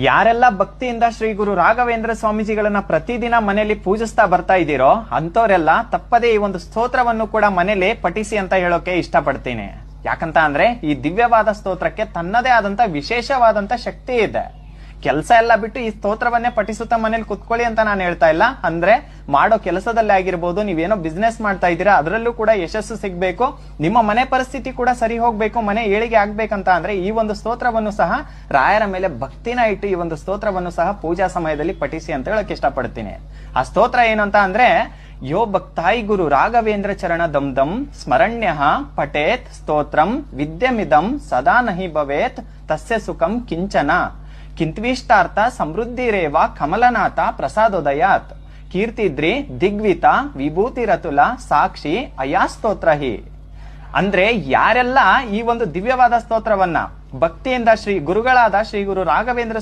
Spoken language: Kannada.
ಯಾರೆಲ್ಲ ಭಕ್ತಿಯಿಂದ ಶ್ರೀ ಗುರು ರಾಘವೇಂದ್ರ ಸ್ವಾಮೀಜಿಗಳನ್ನ ಪ್ರತಿದಿನ ಮನೆಯಲ್ಲಿ ಪೂಜಿಸ್ತಾ ಬರ್ತಾ ಇದ್ದೀರೋ ಅಂತವರೆಲ್ಲ ತಪ್ಪದೇ ಈ ಒಂದು ಸ್ತೋತ್ರವನ್ನು ಕೂಡ ಮನೇಲಿ ಪಠಿಸಿ ಅಂತ ಹೇಳೋಕೆ ಇಷ್ಟಪಡ್ತೀನಿ. ಯಾಕಂತ ಅಂದ್ರೆ ಈ ದಿವ್ಯವಾದ ಸ್ತೋತ್ರಕ್ಕೆ ತನ್ನದೇ ಆದಂತ ವಿಶೇಷವಾದಂತ ಶಕ್ತಿ ಇದೆ. ಕೆಲಸ ಎಲ್ಲ ಬಿಟ್ಟು ಈ ಸ್ತೋತ್ರವನ್ನೇ ಪಠಿಸುತ್ತಾ ಮನೇಲಿ ಕುತ್ಕೊಳ್ಳಿ ಅಂತ ನಾನು ಹೇಳ್ತಾ ಇಲ್ಲ. ಅಂದ್ರೆ ಮಾಡೋ ಕೆಲಸದಲ್ಲೇ ಆಗಿರ್ಬೋದು, ನೀವೇನೋ ಬಿಸ್ನೆಸ್ ಮಾಡ್ತಾ ಇದ್ದೀರಾ ಅದರಲ್ಲೂ ಕೂಡ ಯಶಸ್ಸು ಸಿಗ್ಬೇಕು, ನಿಮ್ಮ ಮನೆ ಪರಿಸ್ಥಿತಿ ಕೂಡ ಸರಿ ಹೋಗ್ಬೇಕು, ಮನೆ ಏಳಿಗೆ ಆಗ್ಬೇಕಂತ ಅಂದ್ರೆ ಈ ಒಂದು ಸ್ತೋತ್ರವನ್ನು ಸಹ ರಾಯರ ಮೇಲೆ ಭಕ್ತಿನ ಇಟ್ಟು ಈ ಒಂದು ಸ್ತೋತ್ರವನ್ನು ಸಹ ಪೂಜಾ ಸಮಯದಲ್ಲಿ ಪಠಿಸಿ ಅಂತ ಹೇಳಕ್ ಇಷ್ಟಪಡ್ತೀನಿ. ಆ ಸ್ತೋತ್ರ ಏನು ಅಂತ ಅಂದ್ರೆ, ಯೋ ಭಕ್ತಾಯಿ ಗುರು ರಾಘವೇಂದ್ರ ಚರಣ ದಂ ದಂ ಸ್ಮರಣ್ಯ ಪಠೇತ್ ಸ್ತೋತ್ರಂ ವಿದ್ಯಮಿದಂ ಸದಾ ನಹಿ ಭವೇತ್ ತಸ್ಯ ಸುಖಂ ಕಿಂಚನ ಕಿಂತ್ವಿಷ್ಟಾರ್ಥ ಸಮೃದ್ಧಿರೇವ ಕಮಲನಾಥ ಪ್ರಸಾದೋದಯಾತ್ ಕೀರ್ತಿದ್ರಿ ದಿಗ್ವಿತ ವಿಭೂತಿರತುಲ ಸಾಕ್ಷಿ ಅಯಾಸ್ತೋತ್ರ ಹಿ. ಅಂದ್ರೆ ಯಾರೆಲ್ಲ ಈ ಒಂದು ದಿವ್ಯವಾದ ಸ್ತೋತ್ರವನ್ನ ಭಕ್ತಿಯಿಂದ ಶ್ರೀ ಗುರುಗಳಾದ ಶ್ರೀ ಗುರು ರಾಘವೇಂದ್ರ